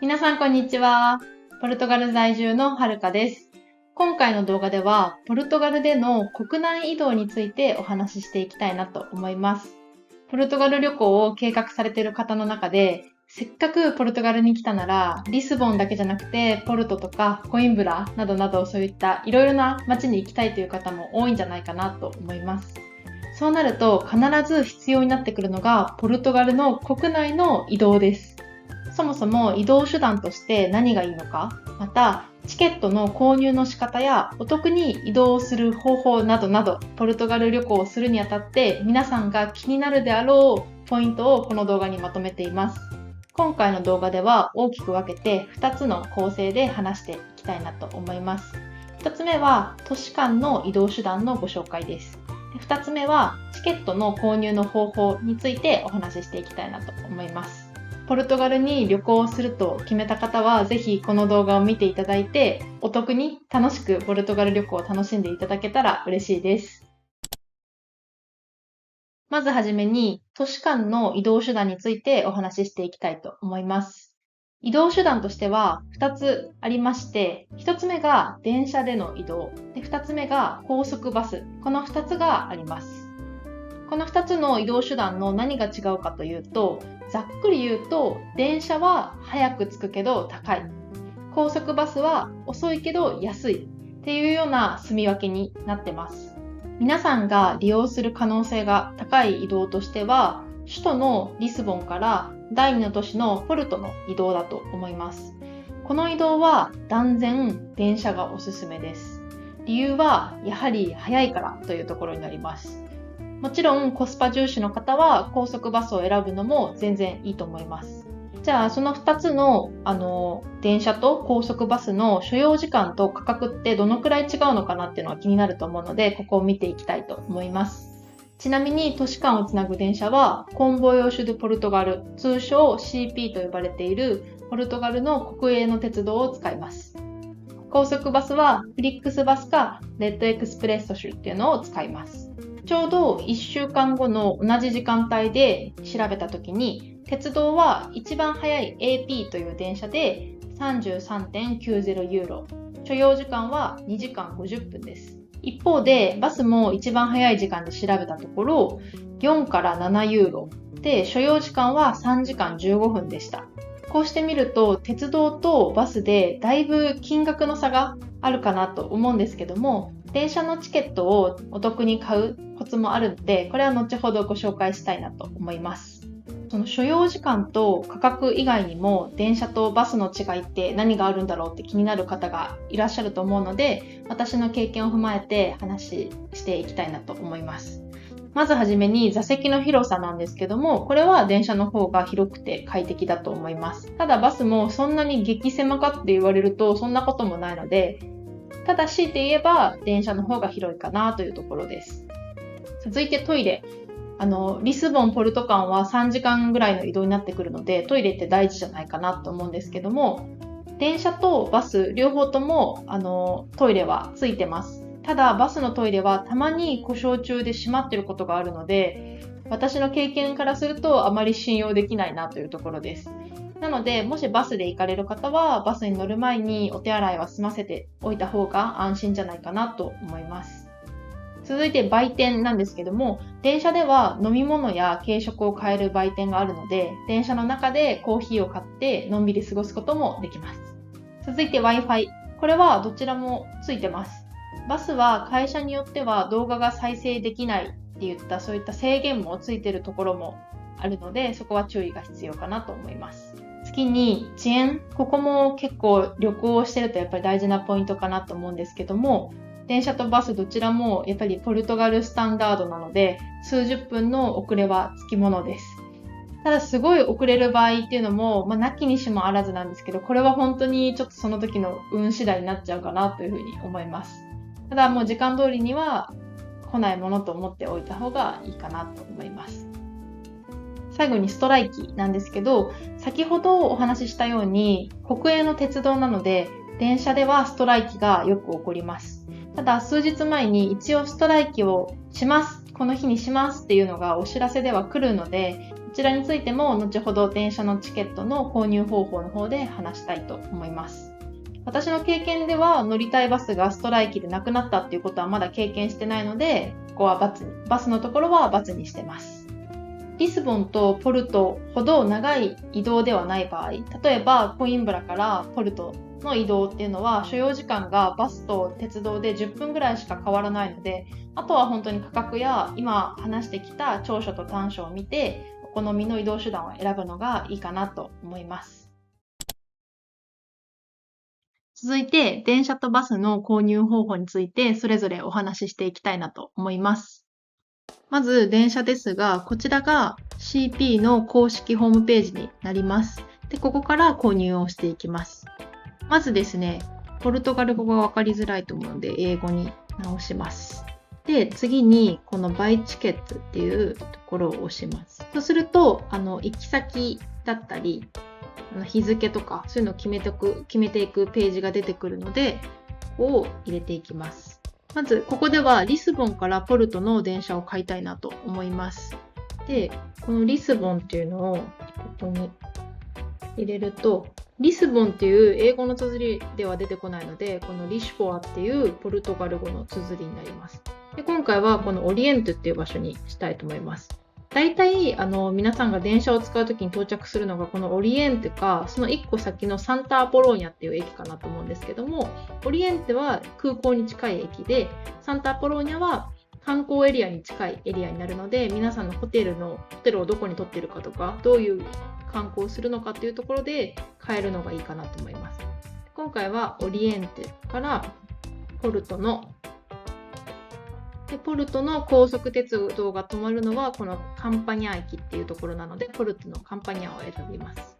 皆さんこんにちは。ポルトガル在住のはるかです。今回の動画では、ポルトガルでの国内移動についてお話ししていきたいなと思います。ポルトガル旅行を計画されている方の中で、せっかくポルトガルに来たなら、リスボンだけじゃなくて、ポルトとかコインブラなどなどそういったいろいろな街に行きたいという方も多いんじゃないかなと思います。そうなると必ず必要になってくるのが、ポルトガルの国内の移動です。そもそも移動手段として何がいいのか、またチケットの購入の仕方やお得に移動する方法などなど、ポルトガル旅行をするにあたって皆さんが気になるであろうポイントをこの動画にまとめています。今回の動画では大きく分けて2つの構成で話していきたいなと思います。1つ目は都市間の移動手段のご紹介です。2つ目はチケットの購入の方法についてお話ししていきたいなと思います。ポルトガルに旅行をすると決めた方はぜひこの動画を見ていただいてお得に楽しくポルトガル旅行を楽しんでいただけたら嬉しいです。まずはじめに都市間の移動手段についてお話ししていきたいと思います。移動手段としては2つありまして、1つ目が電車での移動、2つ目が高速バス。この2つがあります。この2つの移動手段の何が違うかというと、ざっくり言うと、電車は早く着くけど高い。高速バスは遅いけど安い。っていうような住み分けになってます。皆さんが利用する可能性が高い移動としては、首都のリスボンから第2の都市のポルトの移動だと思います。この移動は断然電車がおすすめです。理由はやはり早いからというところになります。もちろんコスパ重視の方は高速バスを選ぶのも全然いいと思います。じゃあその2つの、電車と高速バスの所要時間と価格ってどのくらい違うのかなっていうのが気になると思うので、ここを見ていきたいと思います。ちなみに都市間をつなぐ電車はコンボイオシュ・ドゥ・ポルトガル、通称 CP と呼ばれているポルトガルの国営の鉄道を使います。高速バスはフリックスバスかレッドエクスプレッソ種っていうのを使います。ちょうど1週間後の同じ時間帯で調べたときに、鉄道は一番早い AP という電車で 33.90 ユーロ。所要時間は2時間50分です。一方でバスも一番早い時間で調べたところ、4から7ユーロで所要時間は3時間15分でした。こうしてみると鉄道とバスでだいぶ金額の差があるかなと思うんですけども、電車のチケットをお得に買うコツもあるので、これは後ほどご紹介したいなと思います。その所要時間と価格以外にも電車とバスの違いって何があるんだろうって気になる方がいらっしゃると思うので、私の経験を踏まえて話していきたいなと思います。まずはじめに座席の広さなんですけども、これは電車の方が広くて快適だと思います。ただバスもそんなに激狭かって言われるとそんなこともないので、ただ強いて言えば電車の方が広いかなというところです。続いてトイレ。リスボン・ポルト間は3時間ぐらいの移動になってくるので、トイレって大事じゃないかなと思うんですけども、電車とバス両方ともトイレはついてます。ただバスのトイレはたまに故障中で閉まっていることがあるので、私の経験からするとあまり信用できないなというところです。なので、もしバスで行かれる方はバスに乗る前にお手洗いは済ませておいた方が安心じゃないかなと思います。続いて売店なんですけども、電車では飲み物や軽食を買える売店があるので、電車の中でコーヒーを買ってのんびり過ごすこともできます。続いて Wi-Fi。これはどちらもついてます。バスは会社によっては動画が再生できないっていったそういった制限もついているところもあるので、そこは注意が必要かなと思います。次に遅延。ここも結構旅行をしてるとやっぱり大事なポイントかなと思うんですけども、電車とバスどちらもやっぱりポルトガルスタンダードなので、数十分の遅れはつきものです。ただすごい遅れる場合っていうのも、なきにしもあらずなんですけど、これは本当にちょっとその時の運次第になっちゃうかなというふうに思います。ただもう時間通りには来ないものと思っておいた方がいいかなと思います。最後にストライキなんですけど、先ほどお話ししたように国営の鉄道なので、電車ではストライキがよく起こります。ただ数日前に一応ストライキをします、この日にしますっていうのがお知らせでは来るので、ちらについても後ほど電車のチケットの購入方法の方で話したいと思います。私の経験では乗りたいバスがストライキでなくなったっていうことはまだ経験してないので、ここはバスのところは×にしてます。リスボンとポルトほど長い移動ではない場合、例えばコインブラからポルトの移動っていうのは所要時間がバスと鉄道で10分ぐらいしか変わらないので、あとは本当に価格や今話してきた長所と短所を見てお好みの移動手段を選ぶのがいいかなと思います。続いて電車とバスの購入方法についてそれぞれお話ししていきたいなと思います。まず電車ですが、こちらが CP の公式ホームページになります。で、ここから購入をしていきます。まずですね、ポルトガル語がわかりづらいと思うので英語に直します。で、次にこのバイチケットっていうところを押します。そうすると、行き先だったり、日付とかそういうのを決めていくページが出てくるので、ここを入れていきます。まず、ここではリスボンからポルトの電車を買いたいなと思います。で、このリスボンっていうのをここに入れると、リスボンっていう英語の綴りでは出てこないので、このリシュフォアっていうポルトガル語の綴りになります。で、今回はこのオリエントっていう場所にしたいと思います。大体皆さんが電車を使うときに到着するのがこのオリエンテかその1個先のサンタアポローニャっていう駅かなと思うんですけども、オリエンテは空港に近い駅でサンタアポローニャは観光エリアに近いエリアになるので、皆さんのホテルをどこに取ってるかとかどういう観光をするのかっていうところで変えるのがいいかなと思います。今回はオリエンテからポルトの高速鉄道が止まるのはこのカンパニャ駅っていうところなので、ポルトのカンパニャを選びます。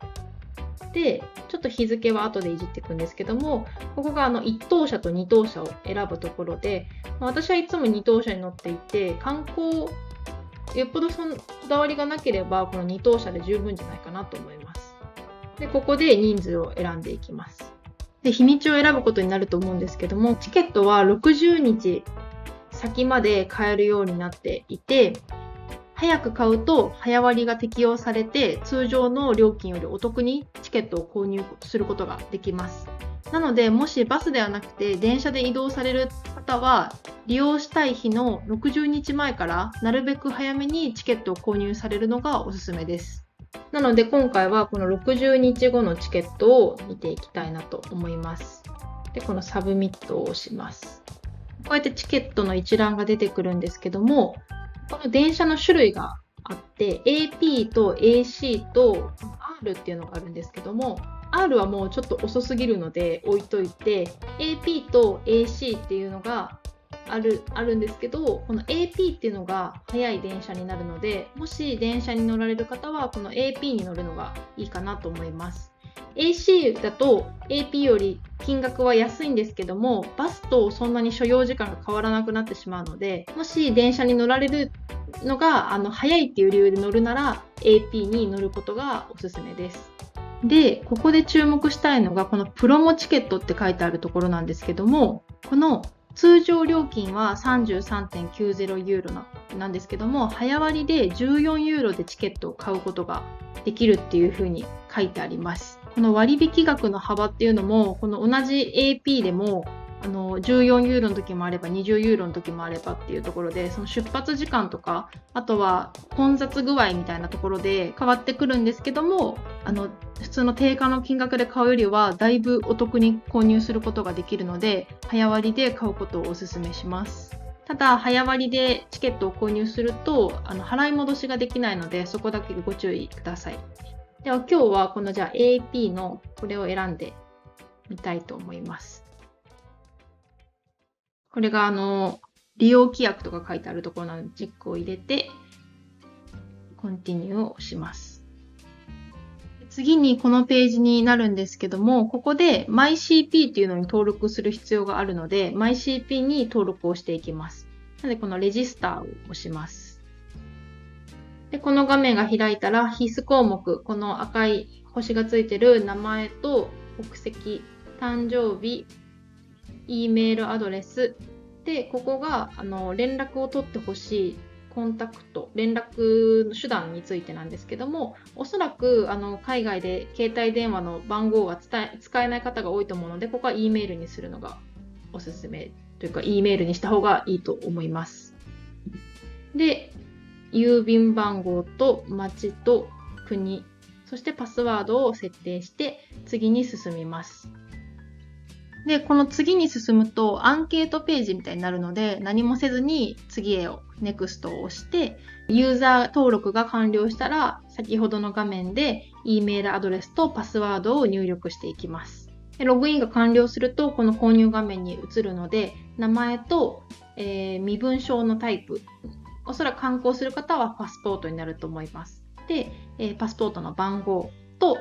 で、ちょっと日付は後でいじっていくんですけども、ここが1等車と2等車を選ぶところで、私はいつも2等車に乗っていて、観光、よっぽどこだわりがなければこの2等車で十分じゃないかなと思います。で、ここで人数を選んでいきます。で、日にちを選ぶことになると思うんですけども、チケットは60日先まで買えるようになっていて、早く買うと早割が適用されて通常の料金よりお得にチケットを購入することができます。なので、もしバスではなくて電車で移動される方は利用したい日の60日前からなるべく早めにチケットを購入されるのがおすすめです。なので今回はこの60日後のチケットを見ていきたいなと思います。で、このサブミットを押します。こうやってチケットの一覧が出てくるんですけども、この電車の種類があって AP と AC と R っていうのがあるんですけども、 R はもうちょっと遅すぎるので置いといて AP と AC っていうのがあるんですけど、この AP っていうのが早い電車になるので、もし電車に乗られる方はこの AP に乗るのがいいかなと思います。AC だと AP より金額は安いんですけども、バスとそんなに所要時間が変わらなくなってしまうので、もし電車に乗られるのが早いっていう理由で乗るなら AP に乗ることがおすすめです。で、ここで注目したいのがこのプロモチケットって書いてあるところなんですけども、この通常料金は 33.90 ユーロなんですけども、早割で14ユーロでチケットを買うことができるっていうふうに書いてあります。この割引額の幅っていうのも、この同じ AP でも14ユーロの時もあれば20ユーロの時もあればっていうところで、その出発時間とか、あとは混雑具合みたいなところで変わってくるんですけども、普通の定価の金額で買うよりはだいぶお得に購入することができるので、早割で買うことをお勧めします。ただ、早割でチケットを購入すると払い戻しができないので、そこだけご注意ください。では今日はこのじゃあ AP のこれを選んでみたいと思います。これが利用規約とか書いてあるところなので、チェックを入れてコンティニューを押します。次にこのページになるんですけども、ここで MyCP っていうのに登録する必要があるので、MyCP に登録をしていきます。なのでこのレジスターを押します。で、この画面が開いたら必須項目、この赤い星がついてる名前と国籍、誕生日、E メールアドレスで、ここが連絡を取ってほしいコンタクト、連絡の手段についてなんですけども、おそらく海外で携帯電話の番号が使えない方が多いと思うので、ここは E メールにするのがおすすめというか、E メールにした方がいいと思います。で、郵便番号と町と国、そしてパスワードを設定して次に進みます。で、この次に進むとアンケートページみたいになるので、何もせずに次へを NEXT を押して、ユーザー登録が完了したら、先ほどの画面で E メールアドレスとパスワードを入力していきます。でログインが完了すると、この購入画面に移るので、名前と、身分証のタイプ、おそらく観光する方はパスポートになると思います。で、パスポートの番号と、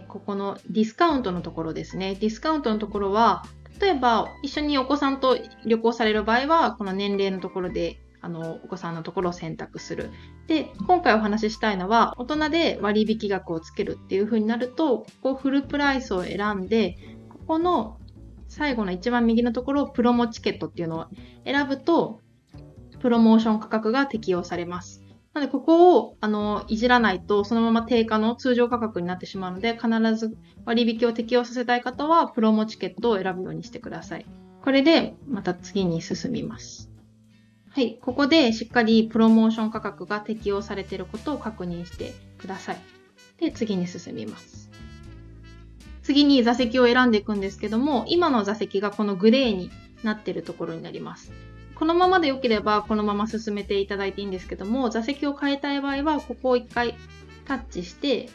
ここのディスカウントのところですね。ディスカウントのところは、例えば一緒にお子さんと旅行される場合は、この年齢のところでお子さんのところを選択する。で、今回お話ししたいのは、大人で割引額をつけるっていう風になると、ここフルプライスを選んで、ここの最後の一番右のところ、プロモチケットっていうのを選ぶと、プロモーション価格が適用されます。なので、ここをいじらないと、そのまま定価の通常価格になってしまうので、必ず割引を適用させたい方は、プロモチケットを選ぶようにしてください。これで、また次に進みます。はい、ここでしっかりプロモーション価格が適用されていることを確認してください。で、次に進みます。次に座席を選んでいくんですけども、今の座席がこのグレーになっているところになります。このままで良ければこのまま進めていただいていいんですけども、座席を変えたい場合はここを一回タッチして、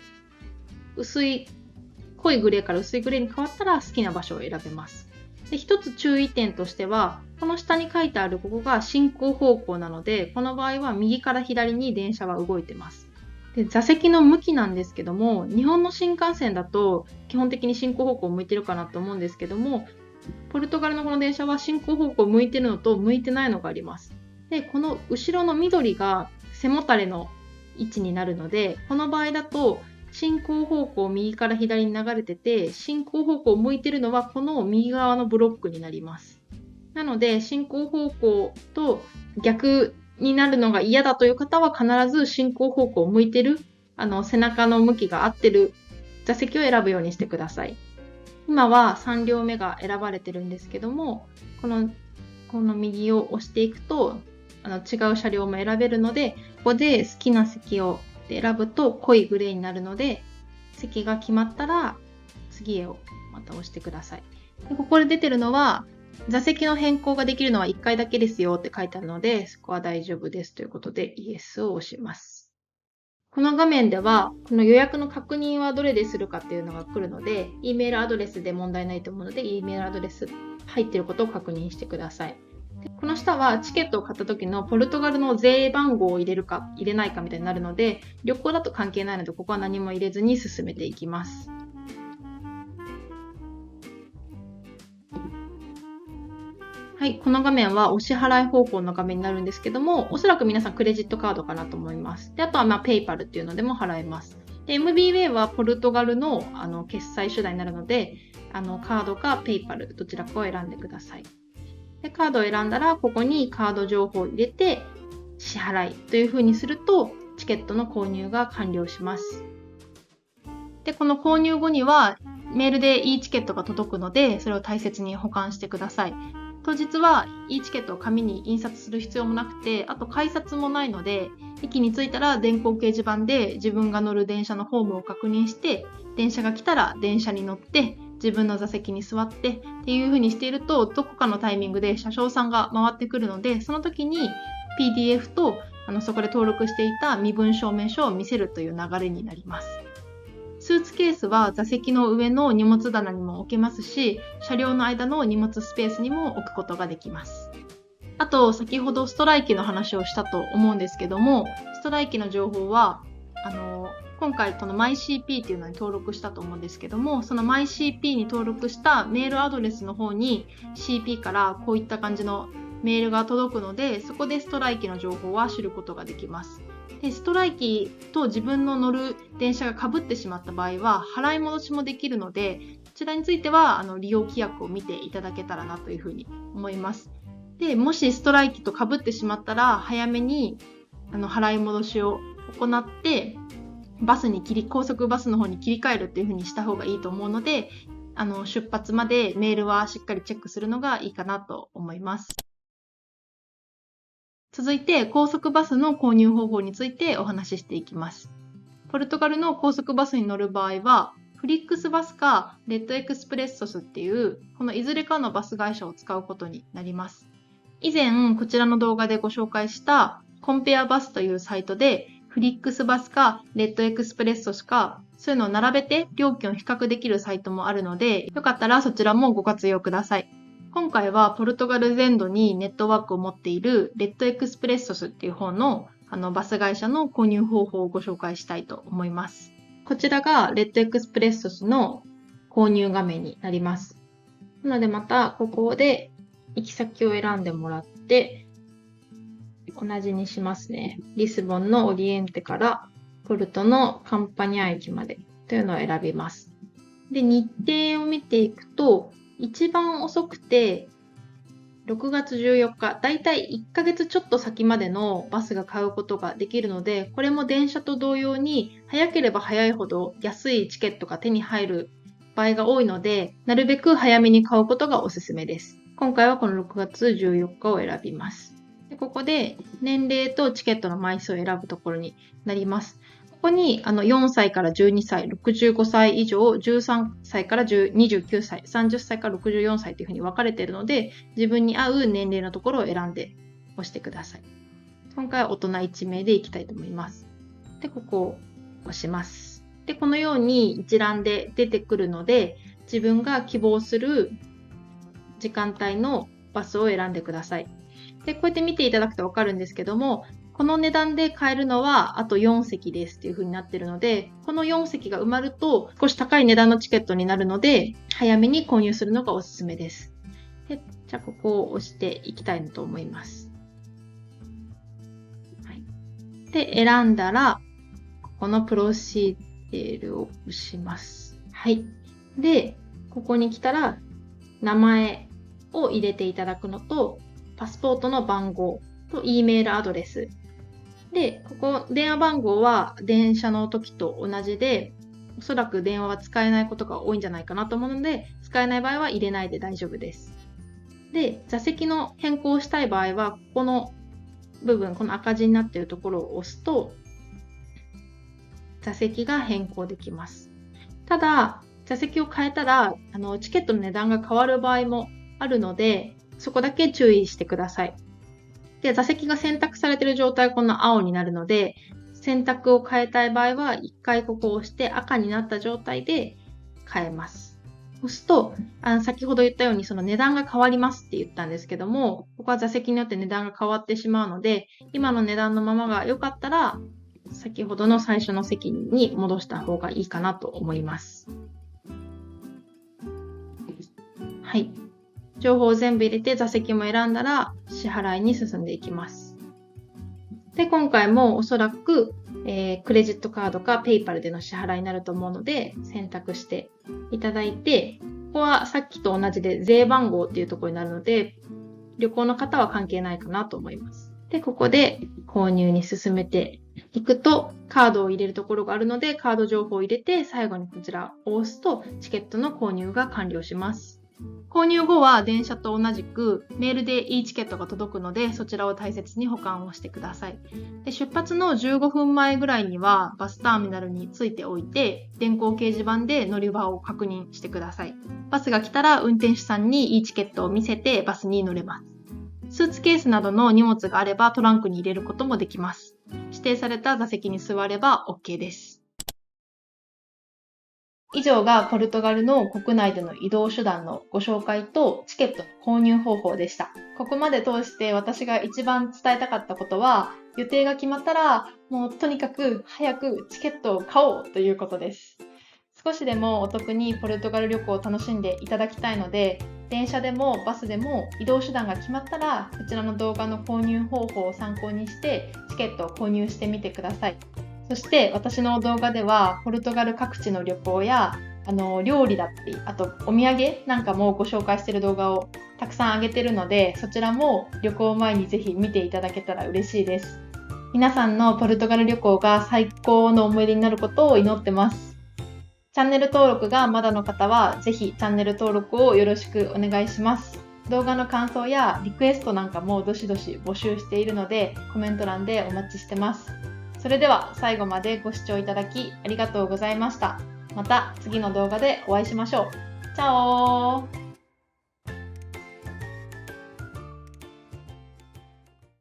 濃いグレーから薄いグレーに変わったら好きな場所を選べます。で、一つ注意点としては、この下に書いてあるここが進行方向なので、この場合は右から左に電車は動いてます。で、座席の向きなんですけども、日本の新幹線だと基本的に進行方向を向いてるかなと思うんですけども、ポルトガルのこの電車は進行方向を向いてるのと向いてないのがあります。で、この後ろの緑が背もたれの位置になるので、この場合だと進行方向右から左に流れてて、進行方向を向いてるのはこの右側のブロックになります。なので、進行方向と逆になるのが嫌だという方は必ず進行方向を向いてる、背中の向きが合ってる座席を選ぶようにしてください。今は3両目が選ばれてるんですけども、この右を押していくと、違う車両も選べるので、ここで好きな席を選ぶと濃いグレーになるので、席が決まったら次へをまた押してください。でここで出てるのは、座席の変更ができるのは1回だけですよって書いてあるので、そこは大丈夫ですということで、イエスを押します。この画面では、この予約の確認はどれでするかっていうのが来るので、E メールアドレスで問題ないと思うので、E メールアドレス入っていることを確認してください。でこの下はチケットを買った時のポルトガルの税番号を入れるか入れないかみたいになるので、旅行だと関係ないので、ここは何も入れずに進めていきます。はい、この画面はお支払い方法の画面になるんですけども、おそらく皆さんクレジットカードかなと思います。であとはPayPal っていうのでも払えます。で MBWay はポルトガルの決済手段になるので、カードか PayPal どちらかを選んでください。でカードを選んだら、ここにカード情報を入れて、支払いという風にすると、チケットの購入が完了します。で、この購入後には、メールで e チケットが届くので、それを大切に保管してください。当日は e チケットを紙に印刷する必要もなくて、あと改札もないので、駅に着いたら電光掲示板で自分が乗る電車のホームを確認して、電車が来たら電車に乗って、自分の座席に座ってっていう風にしていると、どこかのタイミングで車掌さんが回ってくるので、その時に PDF とそこで登録していた身分証明書を見せるという流れになります。スーツケースは座席の上の荷物棚にも置けますし、車両の間の荷物スペースにも置くことができます。あと、先ほどストライキの話をしたと思うんですけども、ストライキの情報は、今回この MyCP っていうのに登録したと思うんですけども、その MyCP に登録したメールアドレスの方に CP からこういった感じのメールが届くので、そこでストライキの情報は知ることができます。で、ストライキと自分の乗る電車が被ってしまった場合は払い戻しもできるので、こちらについては利用規約を見ていただけたらなというふうに思います。で、もしストライキと被ってしまったら、早めに払い戻しを行って、高速バスの方に切り替えるっていう風にした方がいいと思うので、出発までメールはしっかりチェックするのがいいかなと思います。続いて、高速バスの購入方法についてお話ししていきます。ポルトガルの高速バスに乗る場合は、フリックスバスかレッドエクスプレッソスっていう、このいずれかのバス会社を使うことになります。以前、こちらの動画でご紹介したコンペアバスというサイトで、フリックスバスかレッドエクスプレッソスか、そういうのを並べて料金を比較できるサイトもあるので、よかったらそちらもご活用ください。今回はポルトガル全土にネットワークを持っているレッドエクスプレッソスっていう方のバス会社の購入方法をご紹介したいと思います。こちらがレッドエクスプレッソスの購入画面になります。なのでまたここで行き先を選んでもらって同じにしますね。リスボンのオリエンテからポルトのカンパニャ駅までというのを選びます。で、日程を見ていくと一番遅くて6月14日、だいたい1ヶ月ちょっと先までのバスが買うことができるので、これも電車と同様に早ければ早いほど安いチケットが手に入る場合が多いので、なるべく早めに買うことがおすすめです。今回はこの6月14日を選びます。でここで年齢とチケットの枚数を選ぶところになります。ここに4歳から12歳、65歳以上、13歳から29歳、30歳から64歳というふうに分かれているので、自分に合う年齢のところを選んで押してください。今回は大人1名でいきたいと思います。で、ここを押します。で、このように一覧で出てくるので、自分が希望する時間帯のバスを選んでください。で、こうやって見ていただくと分かるんですけども、この値段で買えるのはあと4席ですっていう風になっているので、この4席が埋まると少し高い値段のチケットになるので、早めに購入するのがおすすめです。で、じゃあここを押していきたいと思います。はい、で、選んだら、ここのプロシーデルを押します。はい。で、ここに来たら、名前を入れていただくのと、パスポートの番号と E メールアドレス。で、ここ、電話番号は電車の時と同じで、おそらく電話は使えないことが多いんじゃないかなと思うので、使えない場合は入れないで大丈夫です。で、座席の変更をしたい場合は、ここの部分、この赤字になっているところを押すと、座席が変更できます。ただ、座席を変えたら、チケットの値段が変わる場合もあるので、そこだけ注意してください。で、座席が選択されている状態はこの青になるので、選択を変えたい場合は、一回ここを押して赤になった状態で変えます。押すと、先ほど言ったようにその値段が変わりますって言ったんですけども、ここは座席によって値段が変わってしまうので、今の値段のままが良かったら、先ほどの最初の席に戻した方がいいかなと思います。はい。情報を全部入れて座席も選んだら支払いに進んでいきます。で、今回もおそらく、クレジットカードかペイパルでの支払いになると思うので選択していただいて、ここはさっきと同じで税番号っていうところになるので、旅行の方は関係ないかなと思います。で、ここで購入に進めていくと、カードを入れるところがあるので、カード情報を入れて最後にこちらを押すとチケットの購入が完了します。購入後は電車と同じくメールで e チケットが届くので、そちらを大切に保管をしてください。で、出発の15分前ぐらいにはバスターミナルに着いておいて、電光掲示板で乗り場を確認してください。バスが来たら運転手さんに e チケットを見せてバスに乗れます。スーツケースなどの荷物があればトランクに入れることもできます。指定された座席に座れば OK です。以上がポルトガルの国内での移動手段のご紹介とチケットの購入方法でした。ここまで通して私が一番伝えたかったことは、予定が決まったらもうとにかく早くチケットを買おうということです。少しでもお得にポルトガル旅行を楽しんでいただきたいので、電車でもバスでも移動手段が決まったら、こちらの動画の購入方法を参考にしてチケットを購入してみてください。そして私の動画ではポルトガル各地の旅行や料理だったり、あとお土産なんかもご紹介している動画をたくさん上げてるので、そちらも旅行前にぜひ見ていただけたら嬉しいです。皆さんのポルトガル旅行が最高の思い出になることを祈ってます。チャンネル登録がまだの方は、ぜひチャンネル登録をよろしくお願いします。動画の感想やリクエストなんかもどしどし募集しているので、コメント欄でお待ちしてます。それでは最後までご視聴いただきありがとうございました。また次の動画でお会いしましょう。チャオー！